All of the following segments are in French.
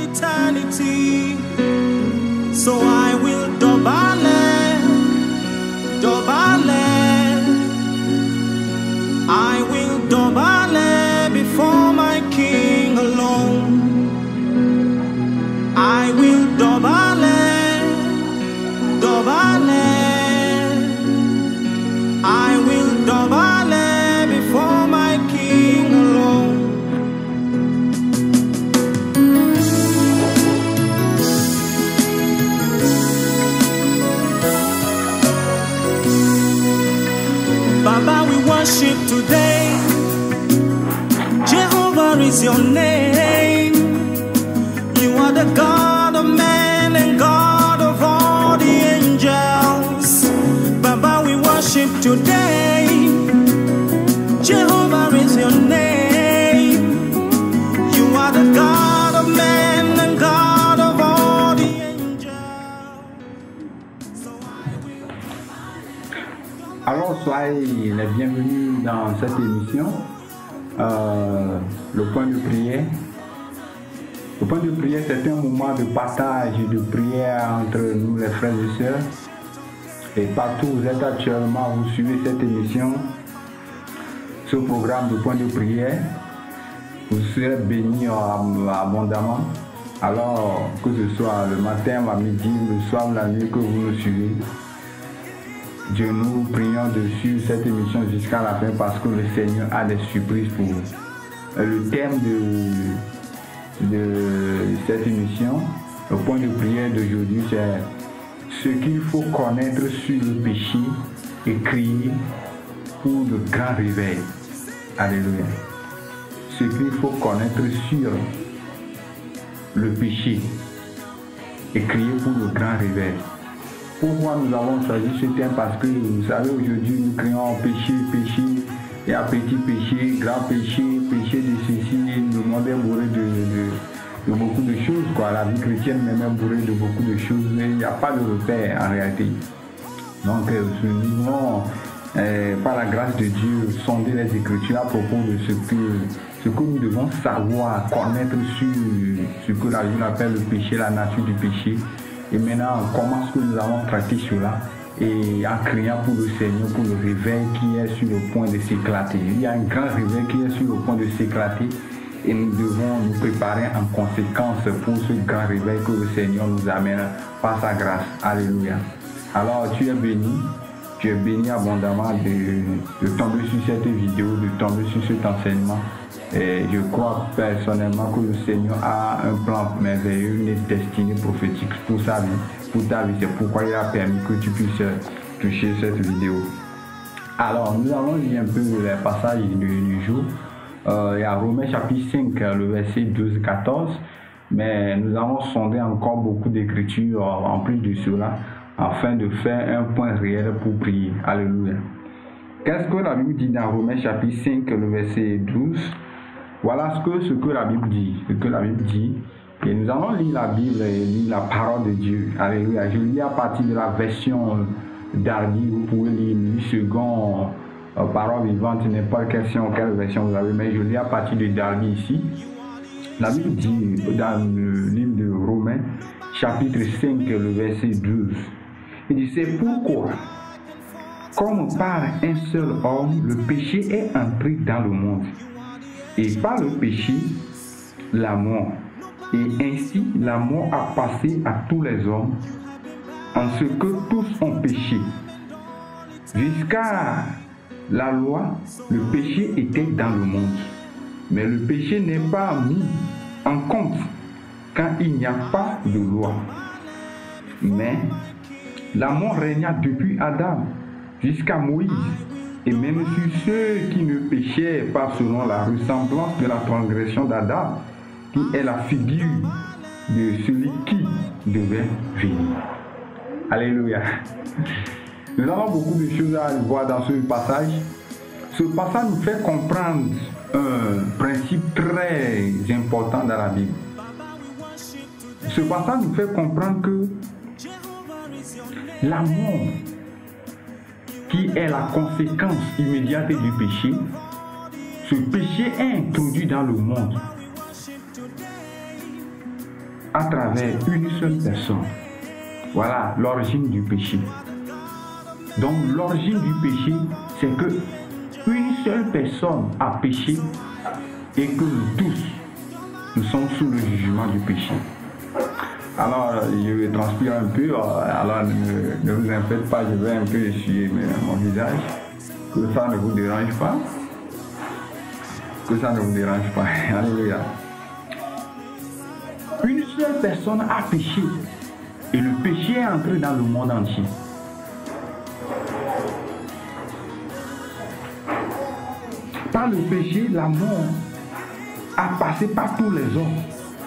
eternity. So I will I will dobale before my King alone. I will dobale. I will dobale before my King alone. Baba, we worship today. Jehovah is your name. You are the God of men and God of all the angels. Baba, we worship today. Jehovah is your name. You are the God of men and God of all the angels. Alors, soyez les bienvenus dans cette émission, le point de prière. Le point de prière, c'est un moment de partage et de prière entre nous, les frères et sœurs. Et partout où vous êtes actuellement, vous suivez cette émission, ce programme de point de prière. Vous serez bénis abondamment. Alors, que ce soit le matin, à midi, le soir, la nuit, que vous nous suivez. Dieu, nous prions de suivre cette émission jusqu'à la fin parce que le Seigneur a des surprises pour vous. Le thème de cette émission, le point de prière d'aujourd'hui, c'est ce qu'il faut connaître sur le péché et crier pour le grand réveil. Alléluia. Ce qu'il faut connaître sur le péché et crier pour le grand réveil. Pourquoi nous avons choisi ce thème? Parce que vous savez, aujourd'hui nous crions péché, péché, il y a petit péché, grand péché, péché de ceci, le monde est bourré de beaucoup de choses, quoi. La vie chrétienne est même bourrée de beaucoup de choses, mais il n'y a pas de repère en réalité. Donc nous voulons, par la grâce de Dieu, sonder les Écritures à propos de ce que nous devons savoir, connaître sur ce que la Bible appelle le péché, la nature du péché. Et maintenant, comment est-ce que nous allons traiter cela? Et en criant pour le Seigneur, pour le réveil qui est sur le point de s'éclater. Il y a un grand réveil qui est sur le point de s'éclater. Et nous devons nous préparer en conséquence pour ce grand réveil que le Seigneur nous amène par sa grâce. Alléluia. Alors, tu es béni abondamment de tomber sur cette vidéo, de tomber sur cet enseignement. Et je crois personnellement que le Seigneur a un plan merveilleux, une destinée prophétique pour sa vie, pour ta vie. C'est pourquoi il a permis que tu puisses toucher cette vidéo. Alors, nous allons lire un peu les passages du jour. Il y a Romains chapitre 5, le verset 12-14. Mais nous allons sonder encore beaucoup d'écritures en plus de cela, afin de faire un point réel pour prier. Alléluia. Qu'est-ce que la Bible dit dans Romains chapitre 5, le verset 12? Voilà ce que la Bible dit. Et nous allons lire la Bible et lire la parole de Dieu. Alléluia. Je lis à partir de la version Darby. Vous pouvez lire 8 secondes, parole vivante, n'importe quelle version vous avez. Mais je lis à partir de Darby ici. La Bible dit dans le livre de Romains, chapitre 5, le verset 12. Il dit, c'est pourquoi, comme par un seul homme, le péché est entré dans le monde. Et par le péché, la mort. Et ainsi, la mort a passé à tous les hommes, en ce que tous ont péché. Jusqu'à la loi, le péché était dans le monde. Mais le péché n'est pas mis en compte quand il n'y a pas de loi. Mais la mort régna depuis Adam jusqu'à Moïse. Et même sur ceux qui ne péchaient pas selon la ressemblance de la transgression d'Adam, qui est la figure de celui qui devait venir. Alléluia. Nous avons beaucoup de choses à voir dans ce passage. Ce passage nous fait comprendre un principe très important dans la Bible. Ce passage nous fait comprendre que la mort, qui est la conséquence immédiate du péché, ce péché est introduit dans le monde. à travers une seule personne. Voilà l'origine du péché. Donc l'origine du péché, c'est que une seule personne a péché et que nous tous, nous sommes sous le jugement du péché. Alors, je transpire un peu, alors ne vous en faites pas, je vais un peu essuyer mon visage, que ça ne vous dérange pas. Que ça ne vous dérange pas. Alléluia. Une seule personne a péché et le péché est entré dans le monde entier. Par le péché, la mort a passé par tous les hommes,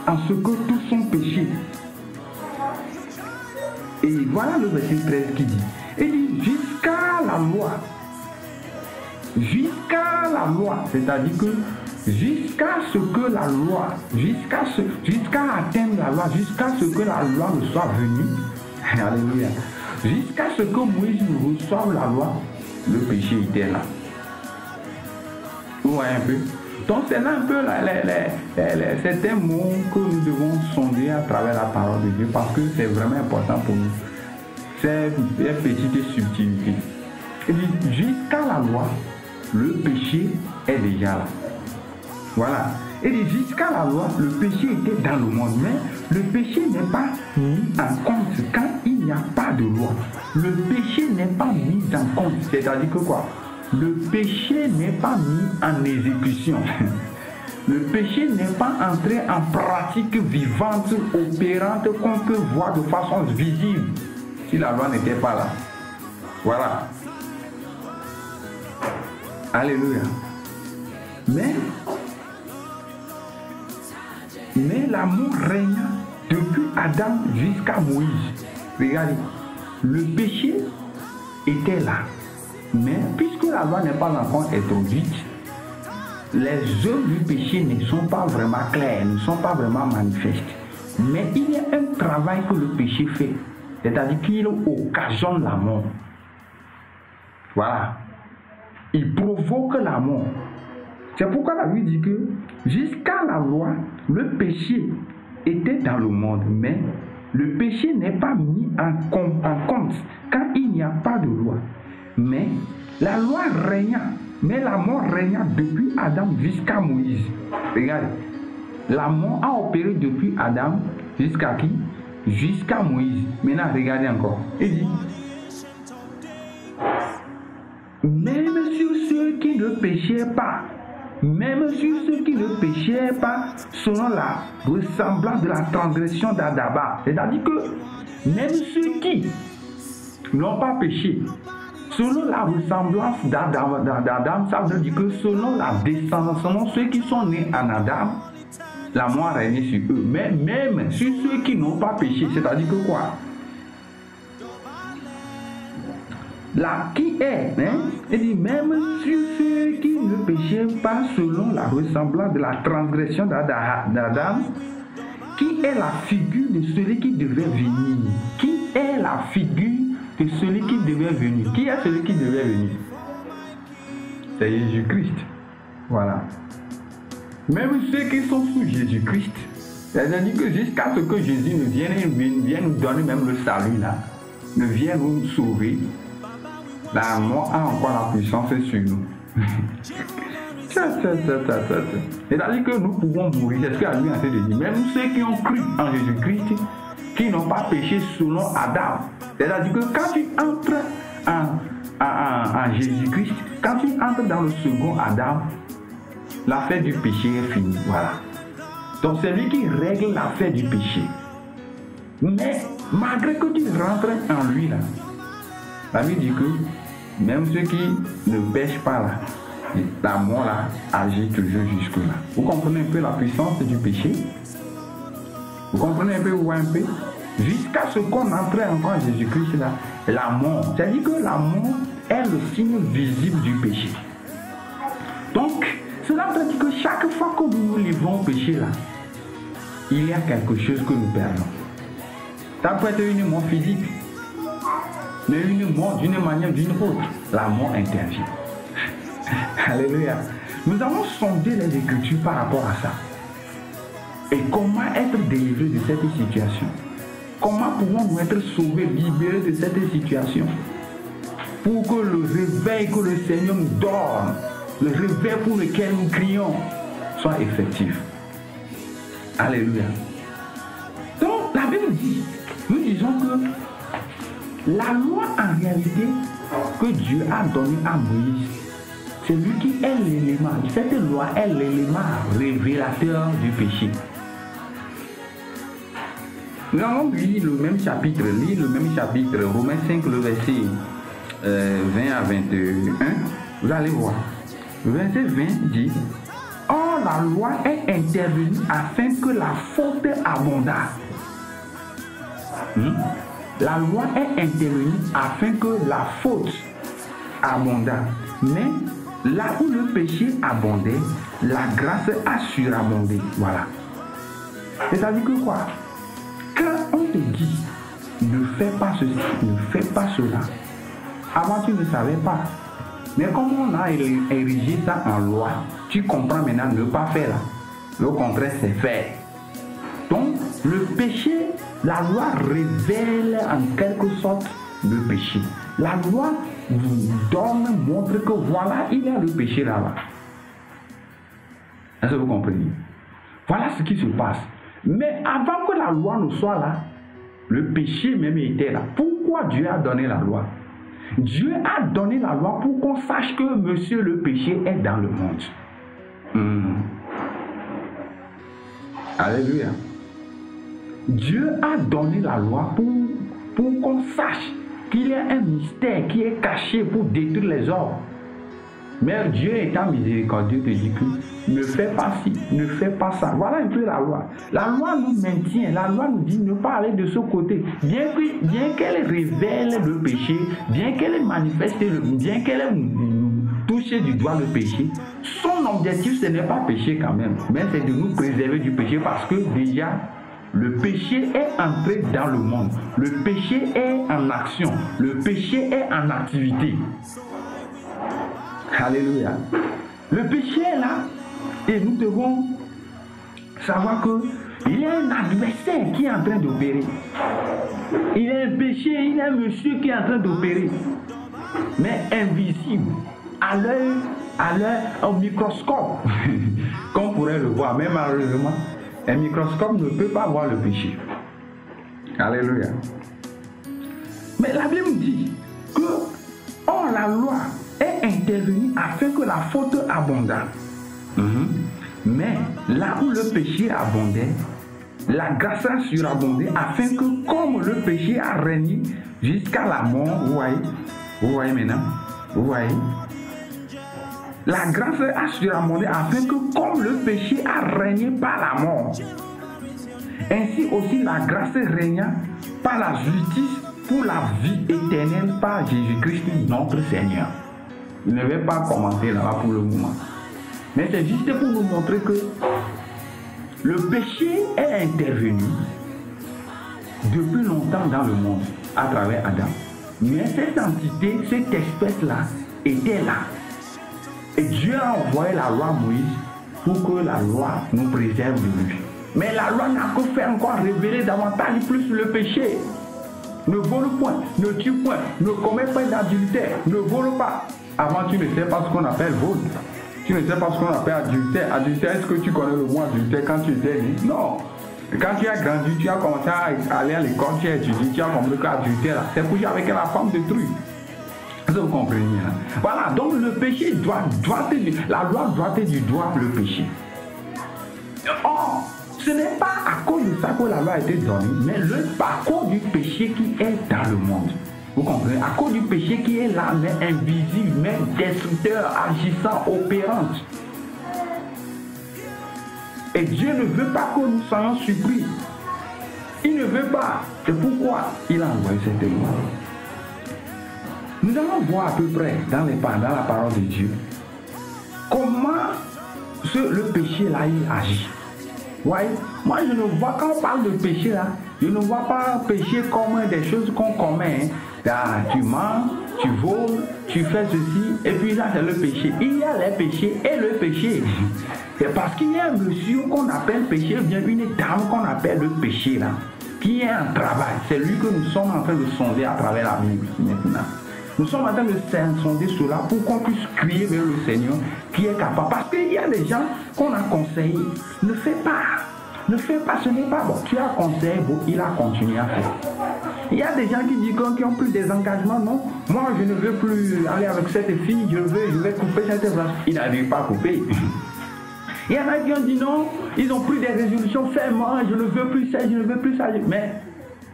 en ce que tous sont péchés. Et voilà le verset 13 qui dit, il dit jusqu'à la loi, c'est-à-dire que jusqu'à ce que la loi, jusqu'à atteindre la loi, jusqu'à ce que la loi ne soit venue, alléluia, jusqu'à ce que Moïse reçoive la loi, le péché était là. Vous voyez un peu? Donc c'est là un peu certains mots que nous devons sonder à travers la parole de Dieu parce que c'est vraiment important pour nous. C'est une petite subtilité. Il dit jusqu'à la loi, le péché est déjà là. Voilà. Il dit jusqu'à la loi, le péché était dans le monde, mais le péché n'est pas mis en compte quand il n'y a pas de loi. Le péché n'est pas mis en compte, c'est-à-dire que quoi? Le péché n'est pas mis en exécution. Le péché n'est pas entré en pratique vivante, opérante, qu'on peut voir de façon visible si la loi n'était pas là. Voilà. Alléluia. Mais l'amour régna depuis Adam jusqu'à Moïse. Regardez, le péché était là. Mais puisque la loi n'est pas encore introduite, les œuvres du péché ne sont pas vraiment claires, ne sont pas vraiment manifestes. Mais il y a un travail que le péché fait, c'est-à-dire qu'il occasionne la mort. Voilà. Il provoque la mort. C'est pourquoi la Bible dit que jusqu'à la loi, le péché était dans le monde, mais le péché n'est pas mis en compte quand il n'y a pas de loi. Mais la loi régna, mais la mort régna depuis Adam jusqu'à Moïse. Regardez, la mort a opéré depuis Adam jusqu'à qui? Jusqu'à Moïse. Maintenant, regardez encore. Il dit, même sur ceux qui ne péchaient pas, selon la ressemblance de la transgression d'Adam. C'est-à-dire que même ceux qui n'ont pas péché, selon la ressemblance d'Adam, ça veut dire que selon la descendance, selon ceux qui sont nés en Adam, la mort a régné sur eux. Mais même sur ceux qui n'ont pas péché, c'est-à-dire que quoi? Là, qui est, il dit même sur ceux qui ne péchaient pas selon la ressemblance de la transgression d'Adam, qui est la figure de celui qui devait venir? Qui est la figure de celui qui devait venir? Qui est celui qui devait venir? C'est Jésus-Christ. Voilà. Même ceux qui sont sous Jésus-Christ, c'est-à-dire que jusqu'à ce que Jésus ne vienne nous donner même le salut là, ne vienne nous sauver, la mort a encore la puissance sur nous. C'est-à-dire que nous pouvons mourir. C'est ce qu'il a lui en train de dire. Même ceux qui ont cru en Jésus-Christ, qui n'ont pas péché selon Adam. C'est-à-dire que quand tu entres en Jésus-Christ, quand tu entres dans le second Adam, l'affaire du péché est finie. Voilà. Donc c'est lui qui règle l'affaire du péché. Mais malgré que tu rentres en lui là, la Bible dit que même ceux qui ne pêchent pas là, la mort là agit toujours jusque là. Vous comprenez un peu la puissance du péché? Vous comprenez un peu, vous voyez un peu? Jusqu'à ce qu'on entre encore en Jésus-Christ là, la mort, c'est-à-dire que la mort est le signe visible du péché. Donc, cela veut dire que chaque fois que nous nous livrons au péché là, il y a quelque chose que nous perdons. Ça peut être une mort physique, mais une mort d'une manière ou d'une autre, la mort intervient. Alléluia. Nous allons sonder les Écritures par rapport à ça. Et comment être délivré de cette situation? Comment pouvons-nous être sauvés, libérés de cette situation? Pour que le réveil que le Seigneur nous donne, le réveil pour lequel nous crions, soit effectif. Alléluia. Donc, la Bible dit, nous disons que la loi en réalité que Dieu a donnée à Moïse, c'est lui qui est l'élément. Cette loi est l'élément révélateur du péché. Nous allons lire le même chapitre, Romains 5, le verset 20 à 21. Vous allez voir. Le verset 20 dit: Or la loi est intervenue afin que la faute abondât. La loi est intervenue afin que la faute abondât. Mais là où le péché abondait, la grâce a surabondé. Voilà. C'est-à-dire que quoi? Quand on te dit ne fais pas ceci, ne fais pas cela, avant tu ne savais pas. Mais comme on a érigé ça en loi, tu comprends maintenant ne pas faire là. Le contraire c'est faire. Donc le péché, la loi révèle en quelque sorte le péché. La loi vous donne, montre que voilà, il y a le péché là-bas. Est-ce que vous comprenez? Voilà ce qui se passe. Mais avant que la loi ne soit là, le péché même était là. Pourquoi Dieu a donné la loi? Dieu a donné la loi pour qu'on sache que monsieur le péché est dans le monde. Alléluia. Dieu a donné la loi pour qu'on sache qu'il y a un mystère qui est caché pour détruire les hommes. Mais Dieu étant miséricordieux te dit que ne fais pas ci, ne fais pas ça. Voilà un peu la loi. La loi nous maintient, la loi nous dit ne pas aller de ce côté. Bien qu'elle révèle le péché, bien qu'elle manifeste, bien qu'elle touche du doigt le péché, son objectif ce n'est pas péché quand même, mais c'est de nous préserver du péché parce que déjà le péché est entré dans le monde. Le péché est en action. Le péché est en activité. Alléluia. Le péché est là et nous devons savoir qu'il y a un adversaire qui est en train d'opérer. Il y a un péché, il y a un monsieur qui est en train d'opérer. Mais invisible, à l'œil, au microscope, qu'on pourrait le voir. Mais malheureusement, un microscope ne peut pas voir le péché. Alléluia. Mais la Bible dit que, or la loi est intervenue afin que la faute abondât. Mais là où le péché abondait, la grâce a surabondé afin que comme le péché a régné jusqu'à la mort, vous voyez maintenant, vous voyez, la grâce a surabondé afin que comme le péché a régné par la mort, ainsi aussi la grâce régna par la justice pour la vie éternelle par Jésus-Christ notre Seigneur. Je ne vais pas commenter là-bas pour le moment. Mais c'est juste pour nous montrer que le péché est intervenu depuis longtemps dans le monde à travers Adam. Mais cette entité, cette espèce-là était là. Et Dieu a envoyé la loi à Moïse pour que la loi nous préserve de lui. Mais la loi n'a que fait encore révéler davantage plus le péché. Ne vole point, ne tue point, ne commets pas d'adultère, ne vole pas. Avant, tu ne sais pas ce qu'on appelle vol. Tu ne sais pas ce qu'on appelle adultère. Adultère, est-ce que tu connais le mot adultère quand tu étais né? Non. Quand tu as grandi, tu as commencé à aller à l'école, tu as étudié, tu as compris qu'adultère, c'est coucher avec la femme de truc. Vous comprenez, hein? Voilà, donc le péché la loi doit du doigt le péché. Or, ce n'est pas à cause de ça que la loi a été donnée, mais à cause du péché qui est dans le monde. Vous comprenez? À cause du péché qui est là, mais invisible, mais destructeur, agissant, opérant. Et Dieu ne veut pas que nous soyons surpris. Il ne veut pas. C'est pourquoi il a envoyé cette loi. Nous allons voir à peu près dans la parole de Dieu comment le péché là il agit. Ouais. Moi je ne vois, quand on parle de péché là, je ne vois pas péché comme des choses qu'on commet. Hein. Tu mens, tu voles, tu fais ceci, Et puis là, c'est le péché. Il y a les péchés et le péché. C'est parce qu'il y a un monsieur qu'on appelle péché, ou bien une dame qu'on appelle le péché là, qui est en travail. C'est lui que nous sommes en train de sonder à travers la Bible maintenant. Nous sommes en train de sonder cela pour qu'on puisse crier vers le Seigneur qui est capable. Parce qu'il y a des gens qu'on a conseillé. Ne fais pas. Ne fais pas, ce n'est pas bon. Tu as conseillé, bon, il a continué à faire. Il y a des gens qui disent qu'ils ont pris des engagements. Non, moi je ne veux plus aller avec cette fille, je vais couper cette relation. Il n'arrive pas à couper. Il y en a qui ont dit non, ils ont pris des résolutions, fais-moi, je ne veux plus ça, je ne veux plus ça. Mais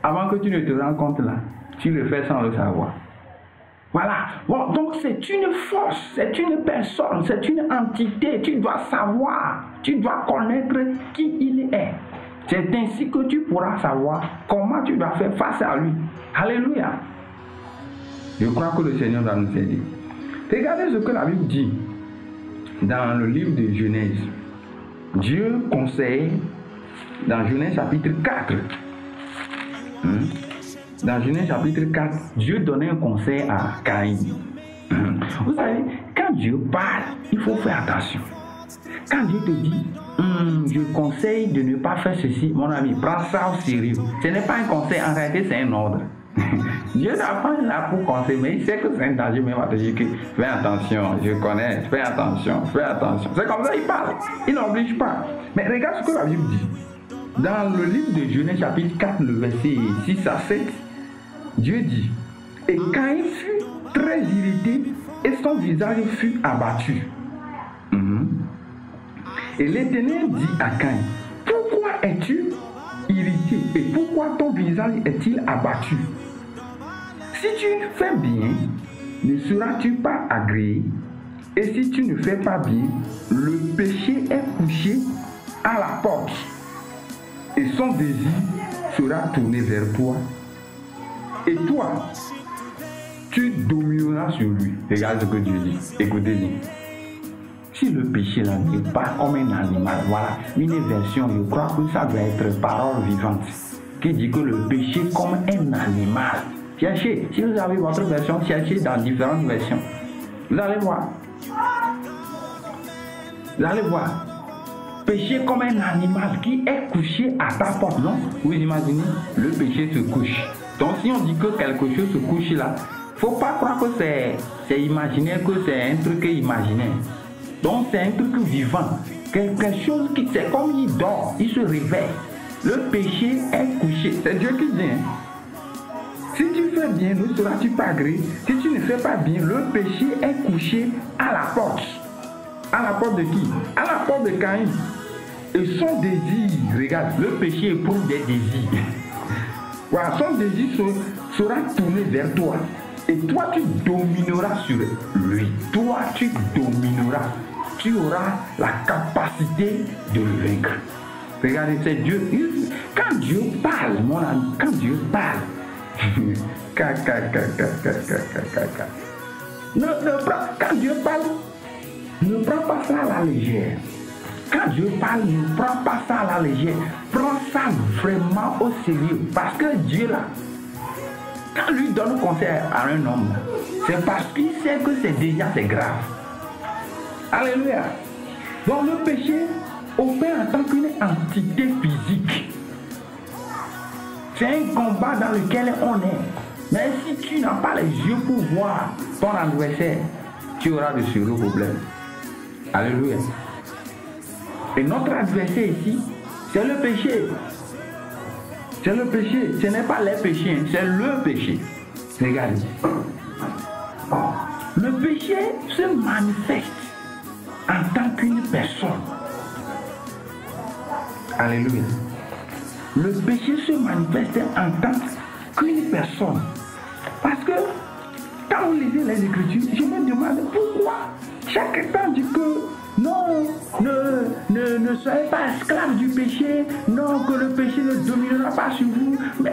avant que tu ne te rends compte là, tu le fais sans le savoir. Voilà. Bon, donc c'est une force, c'est une personne, c'est une entité. Tu dois savoir, tu dois connaître qui il est. C'est ainsi que tu pourras savoir comment tu dois faire face à lui. Alléluia. Je crois que le Seigneur va nous aider. Regardez ce que la Bible dit dans le livre de Genèse. Dieu conseille dans Genèse chapitre 4. Dans Genèse chapitre 4, Dieu donnait un conseil à Caïn. Vous savez, quand Dieu parle, il faut faire attention. Quand Dieu te dit, je conseille de ne pas faire ceci, mon ami, prends ça au sérieux. Ce n'est pas un conseil, en réalité c'est un ordre. Dieu n'a pas là pour conseiller, mais il sait que c'est un danger, mais il va te dire que fais attention, je connais, fais attention, fais attention. C'est comme ça qu'il parle, il n'oblige pas. Mais regarde ce que la Bible dit. Dans le livre de Genèse chapitre 4, le verset 6 à 7, Dieu dit, et Caïn fut très irrité et son visage fut abattu. Et l'Éternel dit à Caïn, pourquoi es-tu irrité et pourquoi ton visage est-il abattu? Si tu fais bien, ne seras-tu pas agréé? Et si tu ne fais pas bien, le péché est couché à la porte et son désir sera tourné vers toi. Et toi, tu domineras sur lui. Regarde ce que Dieu dit. Écoutez-le. Si le péché là n'est pas comme un animal, voilà, une version, je crois que ça doit être parole vivante, qui dit que le péché comme un animal. Cherchez, si vous avez votre version, cherchez dans différentes versions. Vous allez voir. Vous allez voir. Péché comme un animal qui est couché à ta porte, non? Vous imaginez, le péché se couche. Donc si on dit que quelque chose se couche là, faut pas croire que c'est imaginaire, que c'est un truc imaginaire. Donc c'est un truc vivant. Quelque chose qui, c'est comme il dort, il se réveille. Le péché est couché. C'est Dieu qui dit. Si tu fais bien, ne seras-tu pas agréé? Si tu ne fais pas bien, le péché est couché à la porte. À la porte de qui? À la porte de Caïn. Et son désir, regarde, le péché éprouve des désirs. Voilà, son désir sera tourné vers toi. Et toi, tu domineras sur lui. Toi, tu domineras. Tu auras la capacité de le vaincre. Regardez, c'est Dieu. Quand Dieu parle, mon ami, quand Dieu parle, quand Dieu parle, ne prends pas ça à la légère. Quand Dieu parle, ne prends pas ça à la légère. Prends ça vraiment au sérieux. Parce que Dieu, là, quand lui donne conseil à un homme, c'est parce qu'il sait que c'est grave. Alléluia. Donc le péché opère en tant qu'une entité physique. C'est un combat dans lequel on est. Mais si tu n'as pas les yeux pour voir ton adversaire, tu auras de sérieux problèmes. Alléluia. Et notre adversaire ici, c'est le péché. C'est le péché. Ce n'est pas les péchés, c'est le péché. Regardez. Le péché se manifeste en tant qu'une personne. Alléluia. Le péché se manifeste en tant qu'une personne. Parce que quand vous lisez les Écritures, je me demande pourquoi chaque temps dit que non, ne soyez pas esclaves du péché, non, que le péché ne dominera pas sur vous. Mais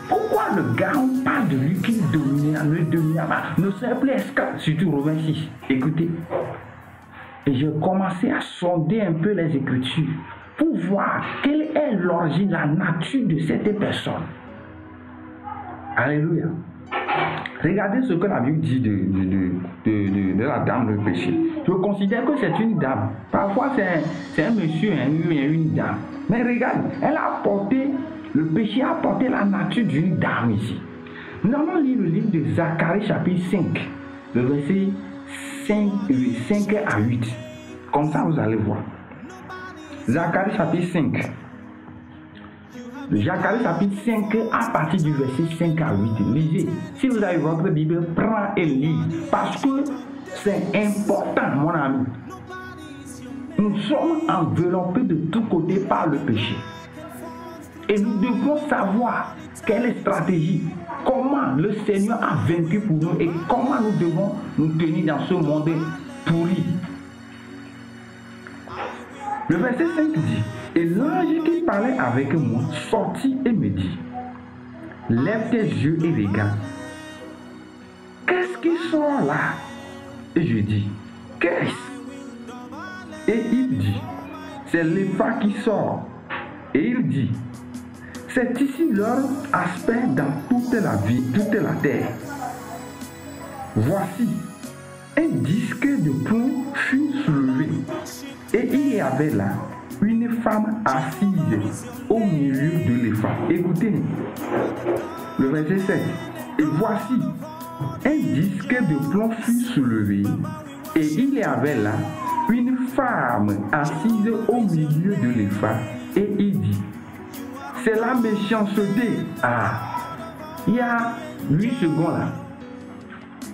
pourquoi le gars, on parle de lui qui dominera, ne dominera pas, ne soyez plus esclaves, surtout Romains 6. Écoutez, et j'ai commencé à sonder un peu les Écritures pour voir quelle est l'origine, la nature de cette personne. Alléluia. Regardez ce que la Bible dit de la dame de péché. Je considère que c'est une dame. Parfois, c'est un monsieur, une dame. Mais regarde, elle a apporté, le péché a apporté la nature d'une dame ici. Nous allons lire le livre de Zacharie chapitre 5, le verset 5 à 8. Comme ça, vous allez voir. Zacharie chapitre 5. Zacharie chapitre 5 à partir du verset 5 à 8. Lisez. Si vous avez votre Bible, prends et lis. Parce que c'est important, mon ami. Nous sommes enveloppés de tous côtés par le péché. Et nous devons savoir quelle est la stratégie, comment le Seigneur a vaincu pour nous et comment nous devons nous tenir dans ce monde pourri. Le verset 5 dit, et l'ange qui parlait avec moi sortit et me dit, lève tes yeux et regarde. Qu'est-ce qui sort là? Et je dis, qu'est-ce? Et il dit, c'est l'Épha qui sort. Et il dit, c'est ici leur aspect dans toute la vie, toute la terre. Voici, un disque de plomb fut soulevé, et il y avait là une femme assise au milieu de l'Épha. Écoutez, le verset 7. Et voici, un disque de plomb fut soulevé, et il y avait là une femme assise au milieu de l'Épha, et il dit, c'est la méchanceté. Ah, il y a 8 secondes là.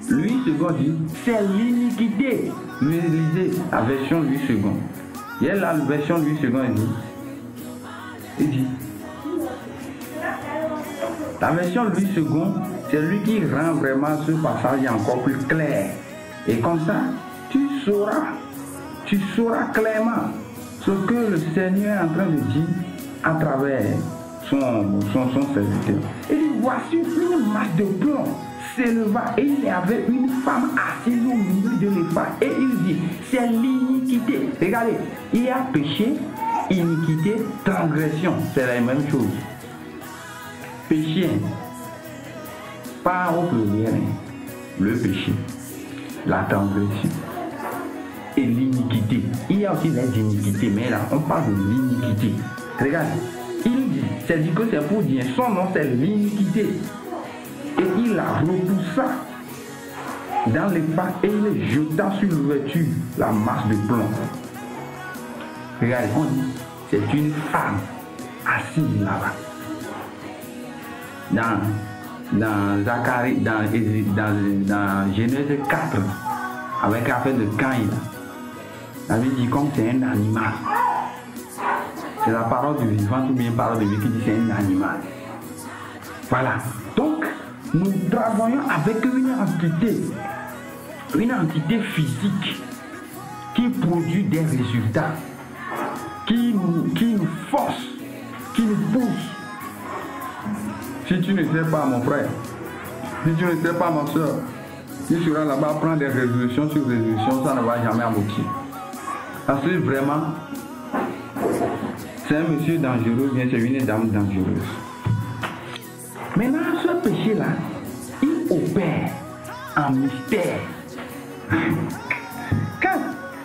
8 secondes dit, c'est l'iniquité. Lisez la version 8 secondes. Il y a la version 8 secondes, il dit, la version 8 secondes, c'est lui qui rend vraiment ce passage encore plus clair. Et comme ça, tu sauras clairement ce que le Seigneur est en train de dire à travers son serviteur. Il dit, voici une masse de plomb s'éleva et il y avait une femme assise au milieu de l'Épha. Et il dit, c'est l'iniquité. Regardez, il y a péché, iniquité, transgression. C'est la même chose. Péché, pas au pluriel, le péché, la transgression et l'iniquité. Il y a aussi les iniquités, mais là, on parle de l'iniquité. Regarde, il dit, c'est dit que c'est pour dire, son nom c'est l'iniquité. Et il la repoussa dans l'Épha et il jeta sur l'ouverture la masse de plomb. Regarde, on dit, c'est une femme assise là-bas. Dans Zacharie, dans Genèse 4, avec l'affaire de Caïn, la Bible dit comme c'est un animal. C'est la parole du vivant ou bien parole de Dieu qui dit c'est un animal. Voilà. Donc, nous travaillons avec une entité physique qui produit des résultats, qui nous force, qui nous pousse. Si tu ne sais pas, mon frère, si tu ne sais pas, ma soeur, tu seras là-bas prendre des résolutions sur résolutions, ça ne va jamais aboutir. Parce que vraiment, c'est un monsieur dangereux, bien c'est une dame dangereuse. Maintenant, ce péché-là, il opère en mystère.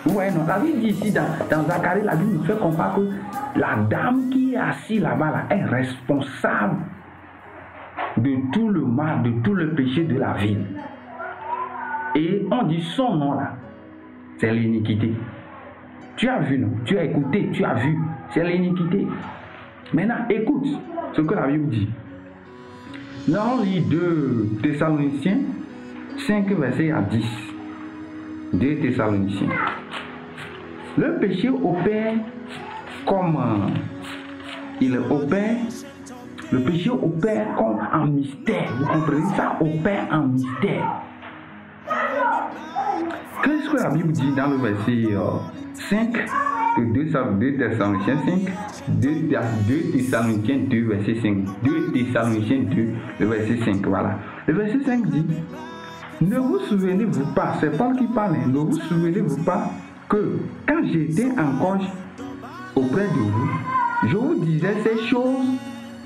Ouais, non, la Bible dit ici, dans Zacharie, la Bible nous fait comprendre que la dame qui est assise là-bas là, est responsable de tout le mal, de tout le péché de la ville. Et on dit son nom là, c'est l'iniquité. Tu as vu, non? Tu as écouté, tu as vu, c'est l'iniquité. Maintenant, écoute ce que la Bible dit. Nous allons lire 2 Thessaloniciens 5, verset à 10. 2 Thessaloniciens. Le péché opère comme il opère. Le péché opère comme en mystère. Vous comprenez? Ça opère en mystère. Qu'est-ce que la Bible dit dans le verset 5 de 2 Thessaloniciens 5, 2 Thessaloniciens 2, verset 5, 2 Thessaloniciens 2, le verset 5, voilà. Le verset 5 dit, ne vous souvenez-vous pas, c'est Paul qui parle, ne vous souvenez-vous pas que quand j'étais encore auprès de vous, je vous disais ces choses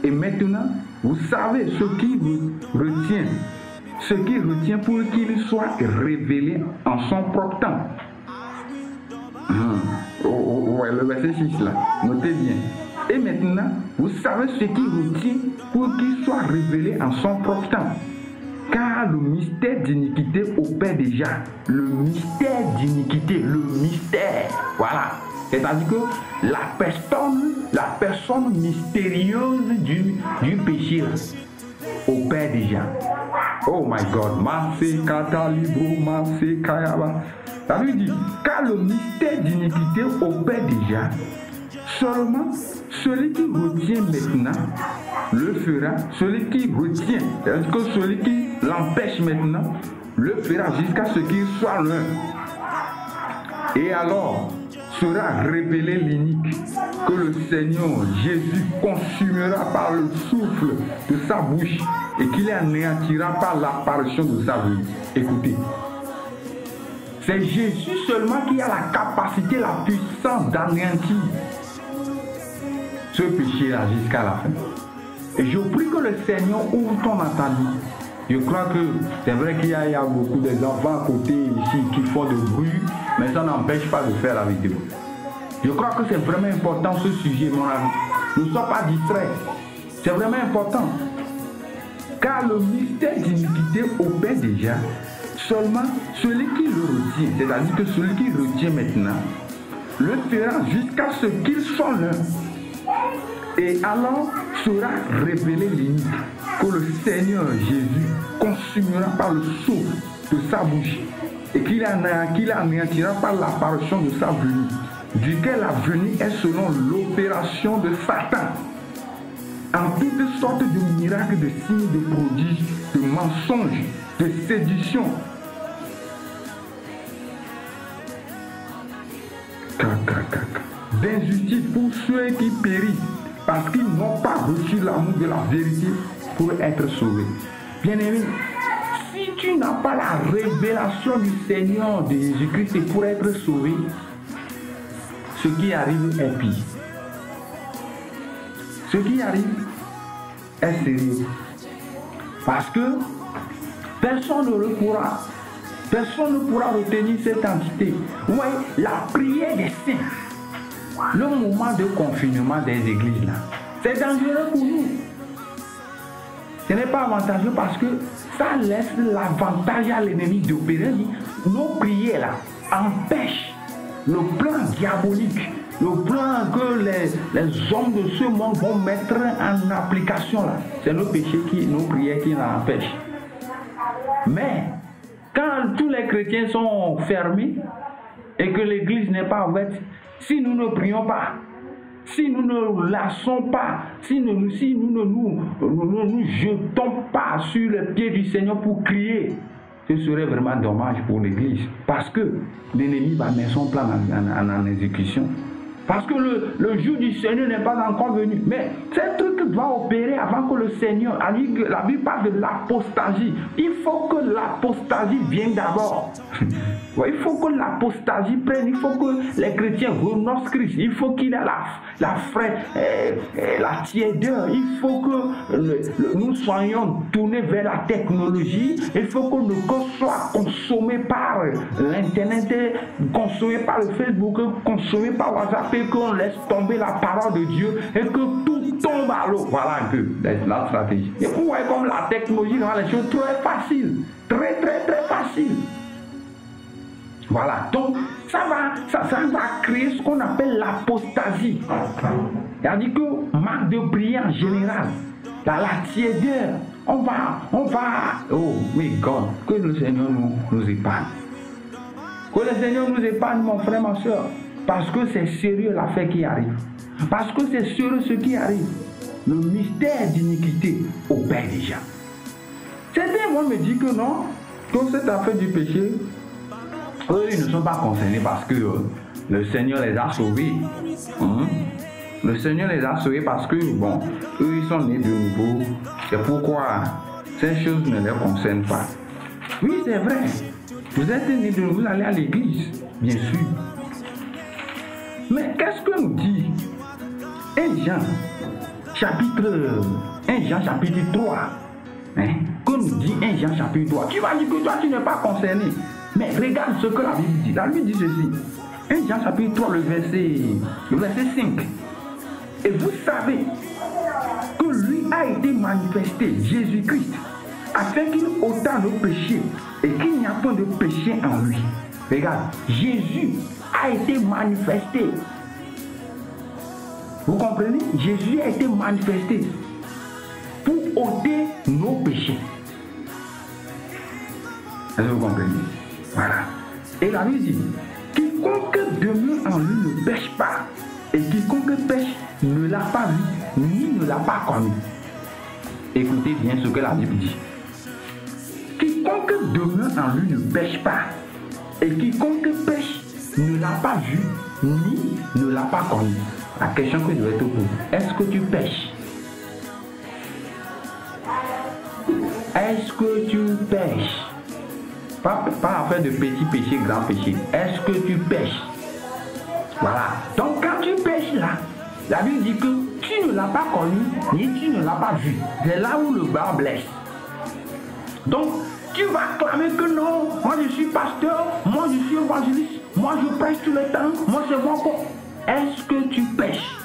et maintenant vous savez ce qui vous retient ce qui retient pour qu'il soit révélé en son propre temps. Ouais, le verset 6 là, notez bien. Et maintenant, vous savez ce qui retient pour qu'il soit révélé en son propre temps. Car le mystère d'iniquité opère déjà. Le mystère d'iniquité, le mystère. Voilà. C'est-à-dire que la personne mystérieuse du péché opère déjà. Oh my God. Ça veut dire, car le mystère d'iniquité opère déjà, seulement celui qui retient maintenant le fera, celui qui retient, c'est-à-dire que celui qui l'empêche maintenant, le fera jusqu'à ce qu'il soit l'un. Et alors sera révélé l'inique que le Seigneur Jésus consumera par le souffle de sa bouche et qu'il anéantira par l'apparition de sa venue. Écoutez, c'est Jésus seulement qui a la capacité, la puissance d'anéantir ce péché-là jusqu'à la fin. Et je prie que le Seigneur ouvre ton entendement. Je crois que c'est vrai qu'il y a beaucoup d'enfants à côté ici qui font de bruit, mais ça n'empêche pas de faire la vidéo. Je crois que c'est vraiment important ce sujet, mon ami. Ne sois pas distrait. C'est vraiment important. Car le mystère d'iniquité opère déjà. Seulement celui qui le retient, c'est-à-dire que celui qui retient maintenant, le fera jusqu'à ce qu'il soit l'un. Et alors sera révélé l'inique que le Seigneur Jésus consumera par le souffle de sa bouche et qu'il anéantira par l'apparition de sa venue, duquel la venue est selon l'opération de Satan, en toutes sortes de miracles, de signes, de prodiges, de mensonges, de séduction, d'injustice pour ceux qui périssent, parce qu'ils n'ont pas reçu l'amour de la vérité pour être sauvés. Bien-aimé, si tu n'as pas la révélation du Seigneur de Jésus-Christ pour être sauvé, ce qui arrive est pire. Ce qui arrive est sérieux. Parce que personne ne pourra retenir cette entité. Oui, la prière des saints, le moment de confinement des églises là, c'est dangereux pour nous. Ce n'est pas avantageux parce que ça laisse l'avantage à l'ennemi d'opérer. Nos prières là empêchent le plan diabolique, le plan que les hommes de ce monde vont mettre en application là. C'est nos péchés, nos prières qui l'empêchent. Mais quand tous les chrétiens sont fermés et que l'église n'est pas ouverte, si nous ne prions pas, si nous ne lassons pas, si nous ne nous jetons pas sur les pieds du Seigneur pour crier, ce serait vraiment dommage pour l'église. Parce que l'ennemi va mettre son plan en exécution. Parce que le jour du Seigneur n'est pas encore venu. Mais ce truc doit opérer avant que le Seigneur... La Bible parle de l'apostasie. Il faut que l'apostasie vienne d'abord. Il faut que l'apostasie prenne. Il faut que les chrétiens renoncent Christ. Il faut qu'il y ait la tiédeur. Il faut que nous soyons tournés vers la technologie. Il faut que nos corps soient consommés par l'Internet, consommés par le Facebook, consommés par WhatsApp, et qu'on laisse tomber la parole de Dieu et que tout tombe à l'eau. Voilà un peu la stratégie. Et vous voyez comme la technologie rend les choses très faciles. Très, très, très faciles. Voilà. Donc, ça va créer ce qu'on appelle l'apostasie. C'est-à-dire que marque de prière en général, la tiédeur, on va, oh, mais God, que le Seigneur nous épargne. Que le Seigneur nous épargne, mon frère, ma soeur. Parce que c'est sérieux l'affaire qui arrive. Parce que c'est sérieux ce qui arrive. Le mystère d'iniquité opère déjà. Certains vont me dire que non, que cette affaire du péché, eux, ils ne sont pas concernés parce que le Seigneur les a sauvés. Le Seigneur les a sauvés parce que, bon, eux, ils sont nés de nouveau. C'est pourquoi ces choses ne les concernent pas. Oui, c'est vrai. Vous êtes nés de nouveau, vous allez à l'église, bien sûr. Mais qu'est-ce que nous dit 1 Jean chapitre 3, que nous dit lis 1 Jean chapitre 3, tu vas dire que toi tu n'es pas concerné. Mais regarde ce que la Bible dit. La Bible dit ceci. 1 Jean chapitre 3, le verset 5. Et vous savez que lui a été manifesté, Jésus-Christ, afin qu'il ôtât nos péchés et qu'il n'y a point de péché en lui. Regarde, Jésus a été manifesté. Vous comprenez? Jésus a été manifesté pour ôter nos péchés. Est-ce que vous comprenez? Voilà. Et la Bible dit, quiconque demeure en lui ne pêche pas, et quiconque pêche ne l'a pas vu, ni ne l'a pas connu. Écoutez bien ce que la Bible dit. Quiconque demeure en lui ne pêche pas, et quiconque pêche ne l'a pas vu, ni ne l'a pas connu. La question que je vais te poser, est-ce que tu pêches? Est-ce que tu pêches? Pas affaire de petit péché, grand péché. Est-ce que tu pêches? Voilà. Donc quand tu pêches là, la Bible dit que tu ne l'as pas connu, ni tu ne l'as pas vu. C'est là où le bas blesse. Donc, tu vas clamer que non, moi je suis pasteur, moi je suis évangéliste, moi je pêche tout le temps, moi c'est bon. Est-ce que tu pêches?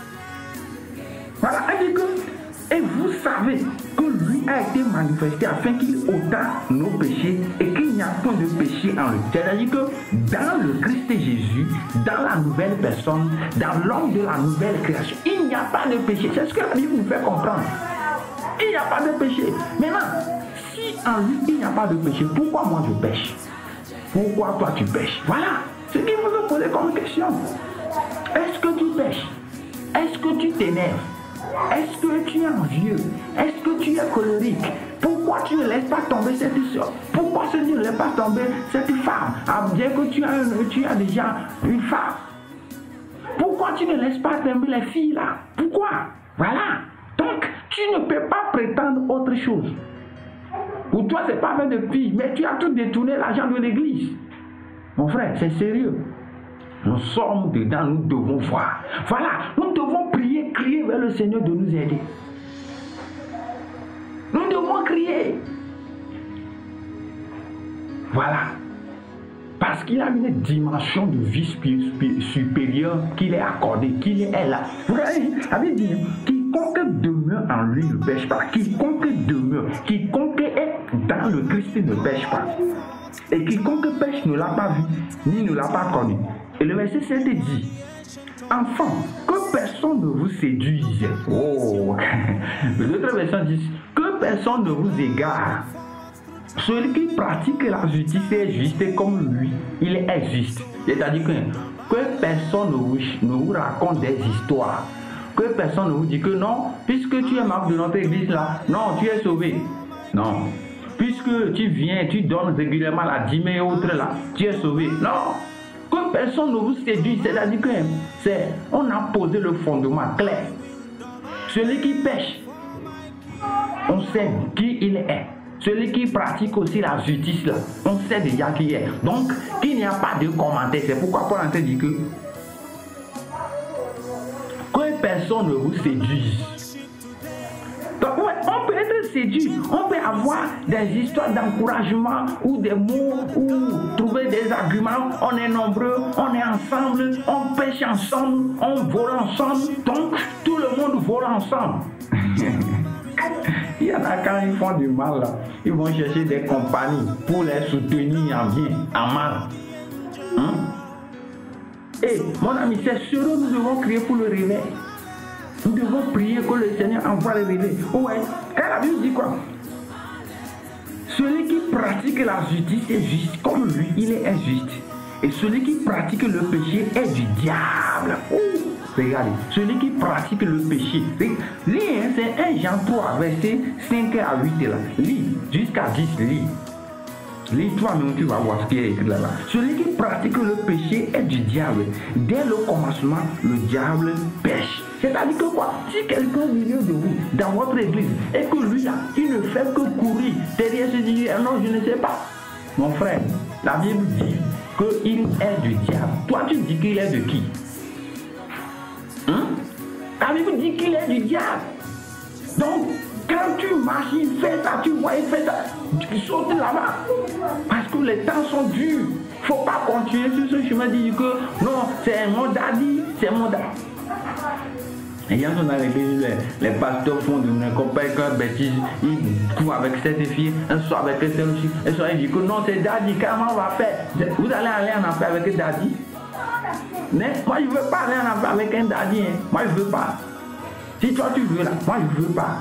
Voilà, elle dit que, et vous savez que lui a été manifesté afin qu'il ôtât nos péchés et qu'il n'y a point de péché en lui. C'est-à-dire que dans le Christ Jésus, dans la nouvelle personne, dans l'homme de la nouvelle création, il n'y a pas de péché. C'est ce que la Bible nous fait comprendre. Il n'y a pas de péché. Maintenant, si en lui il n'y a pas de péché, pourquoi moi je pêche? Pourquoi toi tu pêches? Voilà ce qu'il faut se poser comme question. Est-ce que tu pêches? Est-ce que tu t'énerves? Est-ce que tu es envieux? Est-ce que tu es colérique? Pourquoi tu ne laisses pas tomber cette soeur? Pourquoi tu ne laisses pas tomber cette femme? Bien que tu as déjà une femme. Pourquoi tu ne laisses pas tomber les filles là? Pourquoi? Voilà. Donc, tu ne peux pas prétendre autre chose. Pour toi, ce n'est pas fait de filles, mais tu as tout détourné l'argent de l'église. Mon frère, c'est sérieux. Nous sommes dedans, nous devons voir. Voilà, nous devons prier, crier vers le Seigneur de nous aider. Nous devons crier. Voilà. Parce qu'il a une dimension de vie supérieure qu'il est accordée, qu'il est là. Vous voyez, avait dit, quiconque demeure en lui ne pêche pas. Quiconque demeure, quiconque est dans le Christ ne pêche pas. Et quiconque pêche ne l'a pas vu, ni ne l'a pas connu. Et le verset 7 dit, enfants, que personne ne vous séduise. Oh, l'autre verset dit, que personne ne vous égare. Celui qui pratique la justice est juste comme lui, il est juste. C'est-à-dire que personne ne vous raconte des histoires. Que personne ne vous dit que non, puisque tu es membre de notre église là, non, tu es sauvé. Non. Puisque tu viens, tu donnes régulièrement la dîme et autres là, tu es sauvé. Non. Que personne ne vous séduise, c'est-à-dire que on a posé le fondement clair. Celui qui pêche, on sait qui il est. Celui qui pratique aussi la justice, là, on sait déjà qui il est. Donc, il n'y a pas de commentaire. C'est pourquoi Paul a dit que personne ne vous séduise. Donc, ouais, on peut être séduit, on peut avoir des histoires d'encouragement ou des mots ou trouver des arguments. On est nombreux, on est ensemble, on pêche ensemble, on vole ensemble. Donc, tout le monde vole ensemble. Il y en a quand ils font du mal, là, ils vont chercher des compagnies pour les soutenir en bien, en mal. Et mon ami, c'est sûr que nous devons crier pour le réveil. Nous devons prier que le Seigneur envoie le réveil. Ouais, quand la Bible dit quoi? Celui qui pratique la justice est juste, comme lui, il est injuste. Et celui qui pratique le péché est du diable. Regardez, celui qui pratique le péché. Lis, c'est 1 Jean 3, verset 5 à 8 là. Lis, jusqu'à 10, lis. Lis toi-même, tu vas voir ce qui est écrit là-bas. Celui qui pratique le péché est du diable. Dès le commencement, le diable pêche. C'est-à-dire que quoi? Si quelqu'un au milieu de vous, dans votre église, et que lui là, il ne fait que courir derrière se dire, non, je ne sais pas. Mon frère, la Bible dit qu'il est du diable. Toi, tu dis qu'il est de qui? La Bible dit qu'il est du diable. Donc, quand tu marches marche, il fait ça, tu vois, il fait ça. Tu sautes là-bas. Parce que les temps sont durs. Il ne faut pas continuer sur ce chemin de dire que non, c'est mon daddy, c'est mon daddy. Et quand on a les pasteurs font de n'importe quelle bêtise, ils courent avec cette fille, un soir avec cette aussi, un soir ils disent que non, c'est daddy, comment on va faire? Vous allez aller en affaire avec un daddy? Mais moi je ne veux pas aller en affaire avec un daddy, hein. Moi je ne veux pas. Si toi tu veux là, moi je ne veux pas.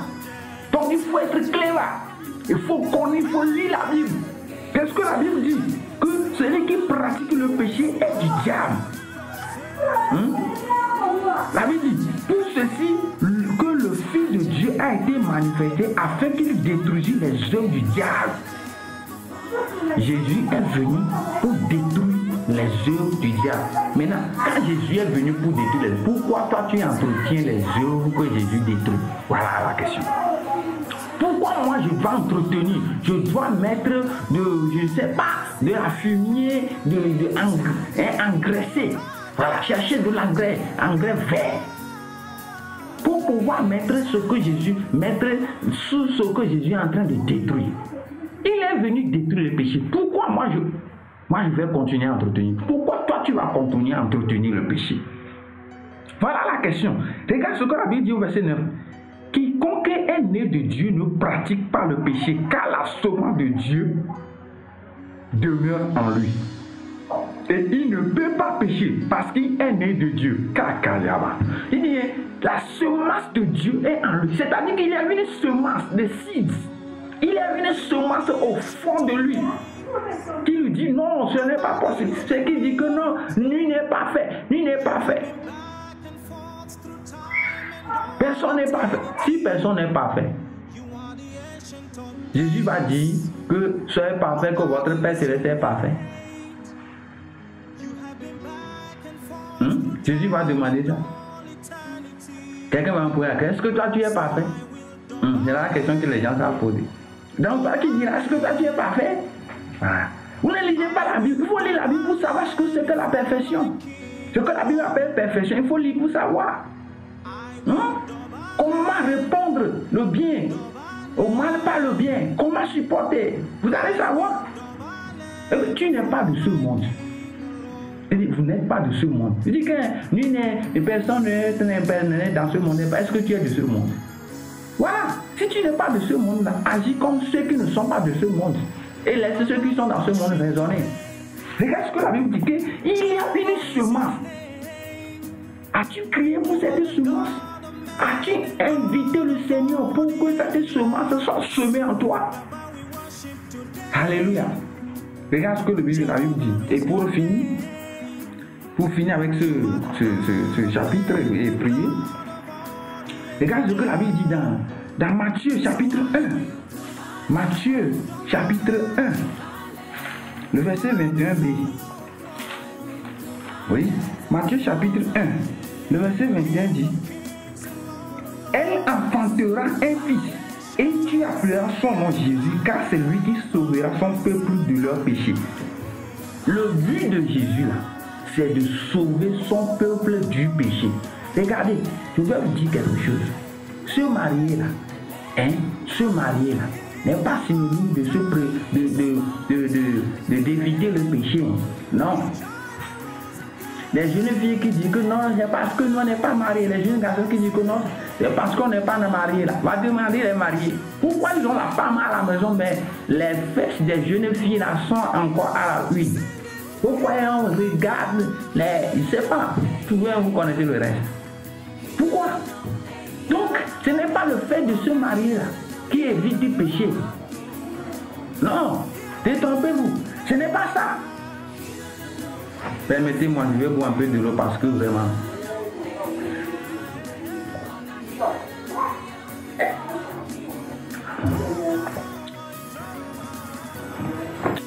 Donc il faut être clair là. Il faut connaître, il faut lire la Bible. Qu'est-ce que la Bible dit? Que celui qui pratique le péché est du diable. La Bible dit, pour ceci, que le Fils de Dieu a été manifesté afin qu'il détruisît les œuvres du diable. Jésus est venu pour détruire les œuvres du diable. Maintenant, quand Jésus est venu pour détruire les œuvres, pourquoi toi tu entretiens les œuvres que Jésus détruit? Voilà la question. Pourquoi moi je dois entretenir? Je dois mettre je ne sais pas, de la fumier, engraisser. Voilà, chercher de l'engrais, engrais vert. Pour pouvoir mettre ce que Jésus, mettre sous ce que Jésus est en train de détruire. Il est venu détruire le péché. Pourquoi moi je vais continuer à entretenir? Pourquoi toi tu vas continuer à entretenir le péché? Voilà la question. Regarde ce que la Bible dit au verset 9. Quiconque est né de Dieu ne pratique pas le péché, car la semence de Dieu demeure en lui. Et il ne peut pas pécher parce qu'il est né de Dieu. Il dit, la semence de Dieu est en lui. C'est-à-dire qu'il y a une semence de seeds. Il y a une semence au fond de lui. Qui lui dit non, ce n'est pas possible. C'est qui dit que non, lui n'est pas fait. Lui n'est pas fait. Personne n'est pas fait. Si personne n'est pas fait, Jésus va dire que soyez parfait, que votre Père céleste est parfait. Jésus va demander ça. Quelqu'un va me poser la question, est-ce que toi tu es parfait? C'est la question que les gens savent poser. Donc toi qui diras, est-ce que toi tu es parfait? Voilà. Vous ne lisez pas la Bible. Il faut lire la Bible pour savoir ce que c'est que la perfection. Ce que la Bible appelle perfection, il faut lire pour savoir. Comment répondre le bien au mal par le bien? Comment supporter? Vous allez savoir. Tu n'es pas de ce monde. Vous n'êtes pas de ce monde. Il dit que personne n'est dans ce monde. Est-ce que tu es de ce monde? Voilà. Si tu n'es pas de ce monde-là, agis comme ceux qui ne sont pas de ce monde. Et laisse ceux qui sont dans ce monde raisonner. Regarde ce que la Bible dit. Il y a une semence. As-tu crié pour cette semence? As-tu invité le Seigneur pour que cette semence soit semée en toi? Alléluia. Regarde ce que la Bible dit. Et pour finir avec ce chapitre et prier, regarde ce que la Bible dit dans Matthieu chapitre 1. Matthieu chapitre 1, le verset 21b. Oui, Matthieu chapitre 1, le verset 21 dit: elle enfantera un fils, et tu appelleras son nom Jésus, car c'est lui qui sauvera son peuple de leur péché. Le but de Jésus là, c'est de sauver son peuple du péché. Regardez, je vais vous dire quelque chose. Se marier là, se marier là, n'est pas synonyme d'éviter le péché. Non. Les jeunes filles qui disent que non, c'est parce que nous on n'est pas mariés. Les jeunes garçons qui disent que non, c'est parce qu'on n'est pas mariés là. Va demander les mariés. Pourquoi ils ont la femme à la maison, mais les fesses des jeunes filles là sont encore à la huile? Pourquoi on regarde je ne sais pas. Vous connaissez le reste. Pourquoi? Donc, ce n'est pas le fait de se marier là qui évite du péché. Non, détrompez-vous. Ce n'est pas ça. Permettez-moi, je vais boire un peu de l'eau parce que vraiment.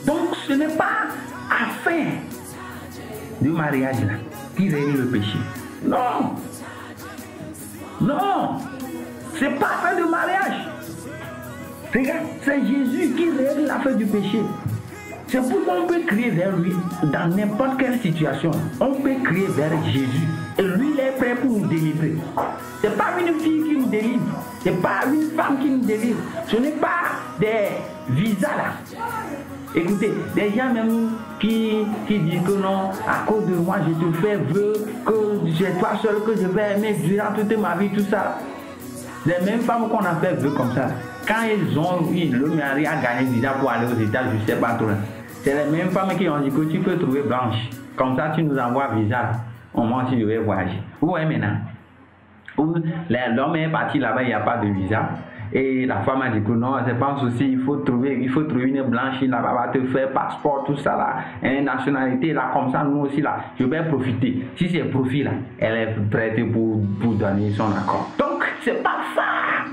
Donc, ce n'est pas afin du mariage là qui règle le péché. Non. Non. C'est pas afin du mariage. Regarde, c'est Jésus qui règle l'affaire du péché. C'est pourquoi on peut crier vers lui dans n'importe quelle situation. On peut crier vers Jésus. Et lui, il est prêt pour nous délivrer. Ce n'est pas une fille qui nous délivre. Ce n'est pas une femme qui nous délivre. Ce n'est pas des visas là. Écoutez, des gens même qui disent que non, à cause de moi, je te fais vœu, que c'est toi seul que je vais aimer durant toute ma vie, tout ça. Les mêmes femmes qu'on a fait vœu comme ça, quand ils ont eu le mari a gagné visa pour aller aux États, je ne sais pas trop. C'est les mêmes femmes qui ont dit que tu peux trouver blanche. Comme ça, tu nous envoies visa. Au moins, si je vais voyager. Vous voyez maintenant. L'homme est parti là-bas, il n'y a pas de visa. Et la femme a dit que non, c'est pas un souci, il faut trouver une blanche là-bas, va te faire passeport, tout ça là, une nationalité là, comme ça, nous aussi là, je vais profiter. Si c'est profit là, elle est prête pour donner son accord. Donc, c'est pas ça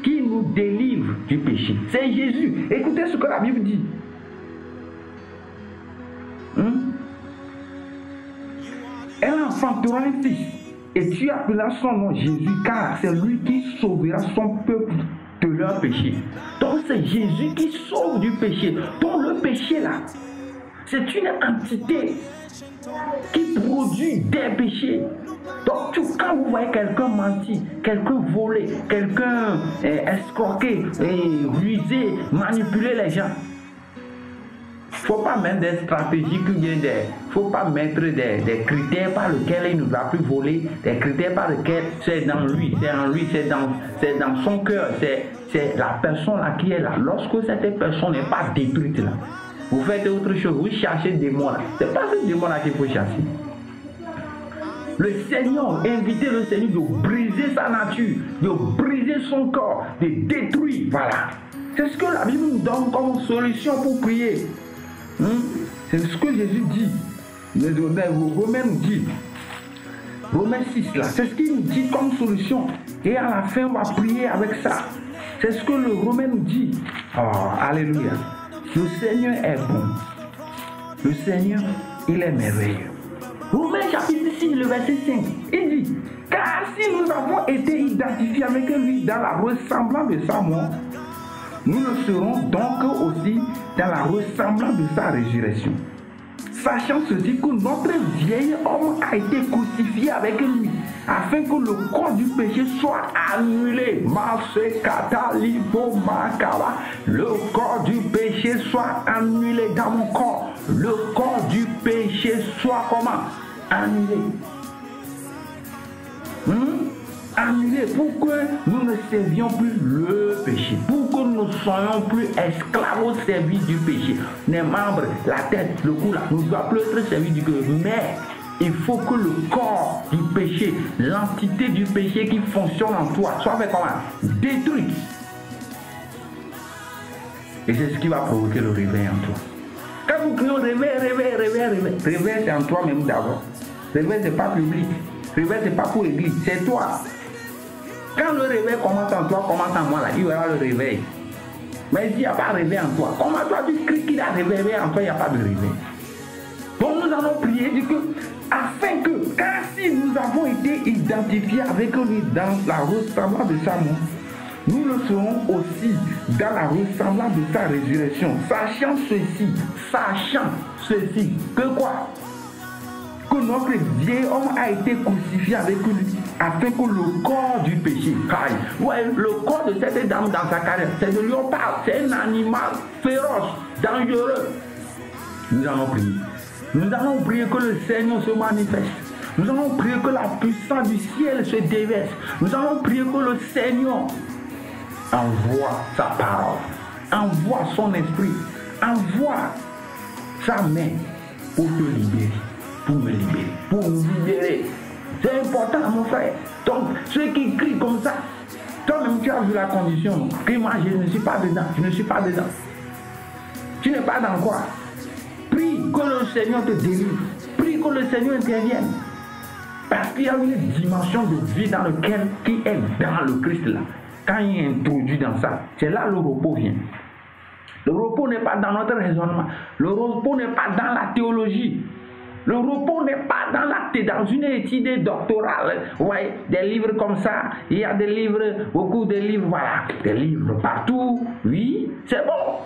qui nous délivre du péché. C'est Jésus. Écoutez ce que la Bible dit. Elle enfantera un fils. Et tu appelleras son nom Jésus, car c'est lui qui sauvera son peuple de leur péché. Donc c'est Jésus qui sauve du péché. Donc le péché là, c'est une entité qui produit des péchés. Donc quand vous voyez quelqu'un mentir, quelqu'un voler, quelqu'un escroquer, ruser, manipuler les gens, il ne faut pas mettre des stratégies, faut pas mettre des critères par lesquels il ne va plus voler, des critères par lesquels c'est dans lui, c'est dans son cœur, c'est la personne là qui est là. Lorsque cette personne n'est pas détruite là, vous faites autre chose, vous cherchez des démons là. Ce n'est pas ce démon là qu'il faut chercher. Le Seigneur, invitez le Seigneur de briser sa nature, de briser son corps, de détruire, voilà. C'est ce que la Bible nous donne comme solution pour prier. C'est ce que Jésus dit. Romains nous dit. Romains 6 là. C'est ce qu'il nous dit comme solution. Et à la fin, on va prier avec ça. C'est ce que le Romain nous dit. Oh, alléluia. Le Seigneur est bon. Le Seigneur, il est merveilleux. Romains chapitre 6, le verset 5. Il dit, car si nous avons été identifiés avec lui dans la ressemblance de sa mort, nous le serons donc aussi dans la ressemblance de sa résurrection. Sachant ceci que notre vieil homme a été crucifié avec lui, afin que le corps du péché soit annulé. Le corps du péché soit annulé dans mon corps. Le corps du péché soit comment? Annulé. Annulé pour que nous ne servions plus le péché, pour que nous ne soyons plus esclaves au service du péché. Les membres, la tête, le cou là, ne doivent plus être servis du cœur. Mais il faut que le corps du péché, l'entité du péché qui fonctionne en toi, soit fait comment? Détruite. Et c'est ce qui va provoquer le réveil en toi. Quand vous criez réveil, c'est en toi-même d'abord. Réveil, c'est pas public. Réveil, c'est pas pour l'église, c'est toi. Quand le réveil commence en toi, commence en moi, là, il y aura le réveil. Mais s'il n'y a pas de réveil en toi, comment toi tu cries qu'il a réveillé en toi, il n'y a pas de réveil. Donc nous allons prier du que, afin que, car si nous avons été identifiés avec lui dans la ressemblance de sa mort, nous le serons aussi dans la ressemblance de sa résurrection. Sachant ceci, que quoi? Que notre vieil homme a été crucifié avec lui, afin que le corps du péché caille. Ouais, le corps de cette dame dans sa carrière, c'est de léopard, c'est un animal féroce, dangereux. Nous allons prier. Nous allons prier que le Seigneur se manifeste. Nous allons prier que la puissance du ciel se déverse. Nous allons prier que le Seigneur envoie sa parole, envoie son esprit, envoie sa main pour te libérer. Pour me libérer, pour nous libérer. C'est important, mon frère. Donc, ceux qui crient comme ça, toi-même tu as vu la condition. Que moi, je ne suis pas dedans. Je ne suis pas dedans. Tu n'es pas dans quoi? Prie que le Seigneur te délivre. Prie que le Seigneur intervienne. Parce qu'il y a une dimension de vie dans laquelle qui est dans le Christ là. Quand il est introduit dans ça, c'est là le repos vient. Le repos n'est pas dans notre raisonnement. Le repos n'est pas dans la théologie. Le repos n'est pas dans une étude doctorale. Ouais, des livres comme ça. Il y a des livres, beaucoup de livres, voilà. Des livres partout. Oui, c'est bon.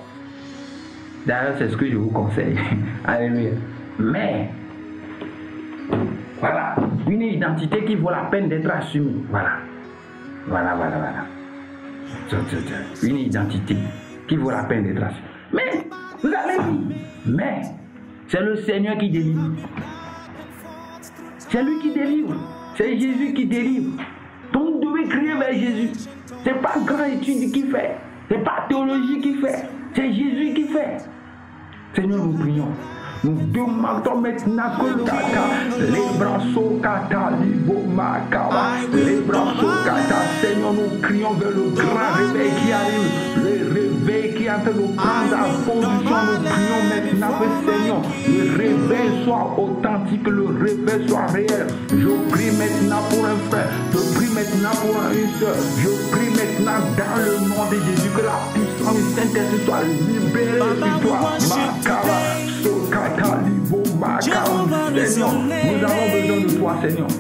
D'ailleurs, c'est ce que je vous conseille. Alléluia. Mais, Voilà. Une identité qui vaut la peine d'être assumée. Voilà. Une identité qui vaut la peine d'être assumée. Mais, vous allez dire, mais, c'est le Seigneur qui délivre. C'est lui qui délivre. C'est Jésus qui délivre. Donc, vous devez crier vers Jésus. C'est pas grand étude qui fait. C'est pas théologie qui fait. C'est Jésus qui fait. Seigneur, nous prions. Nous demandons maintenant que les bras kata, les bras kata, Seigneur, nous crions vers le grand réveil qui arrive, le réveil qui est en train de prendre la position. Nous prions maintenant que Seigneur, le réveil soit authentique, le réveil soit réel. Je prie maintenant pour un frère, je prie maintenant pour une soeur, je prie maintenant dans le nom de Jésus que la puissance du Saint-Esprit soit libérée sur toi. Seigneur, nous avons besoin de toi, Seigneur.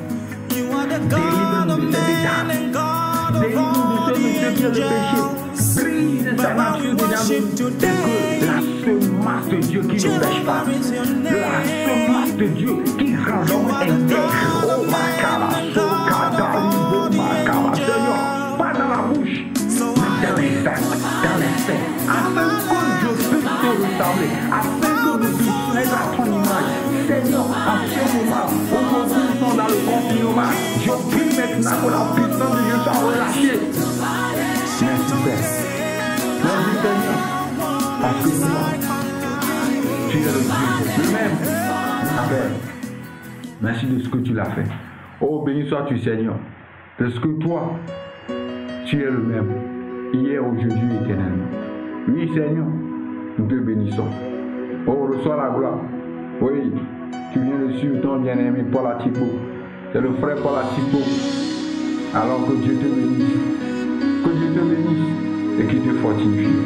Délivre-nous de cet état. Délivre-nous de ce monsieur qui a le péché. Brise sa nature dedans nous. Et que la semence de Dieu qui ne pêche pas, la semence de Dieu qui rend l'homme intègre. Oh, Makara, Sokata, Makara. Seigneur, pas dans la bouche, mais dans les actes, dans les faits. Afin que je puisse te ressembler. Afin que nous puissions être à ton image. Seigneur, en ce moment, aujourd'hui nous sommes dans le confinement. Je prie maintenant que la puissance de Dieu soit relâchée. Merci Père. Merci Seigneur. Parce que toi, tu es le Dieu, le même. Père, merci de ce que tu l'as fait. Oh, béni sois-tu Seigneur. Parce que toi, tu es le même. Hier, aujourd'hui, éternellement. Oui Seigneur, nous te bénissons. Oh, reçois la gloire. Oui, tu viens de suivre ton bien-aimé Paul Atipo. C'est le frère Paul Atipo. Alors que Dieu te bénisse. Que Dieu te bénisse et qu'il te fortifie.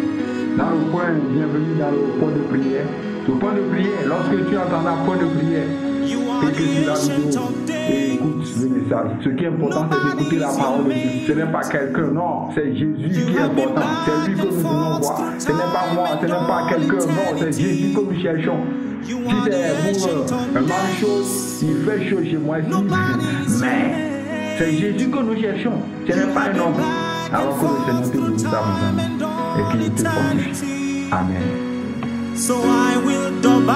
Dans le point, bienvenue dans le point de prière. Le point de prière, lorsque tu entends un point de prière, clique sur la vidéo et écoute le message. Ce qui est important, c'est d'écouter la parole de Dieu. Ce n'est pas quelqu'un, non, c'est Jésus qui est important. C'est lui que nous voulons voir. Ce n'est pas moi, ce n'est pas quelqu'un, non, c'est Jésus que nous cherchons. Si c'est pour un manchot, il fait chaud chez moi ici, mais c'est Jésus que nous cherchons. Ce n'est pas un homme. Alors que le Seigneur te bénisse abondamment et qu'il te fortifie. Amen. So I will double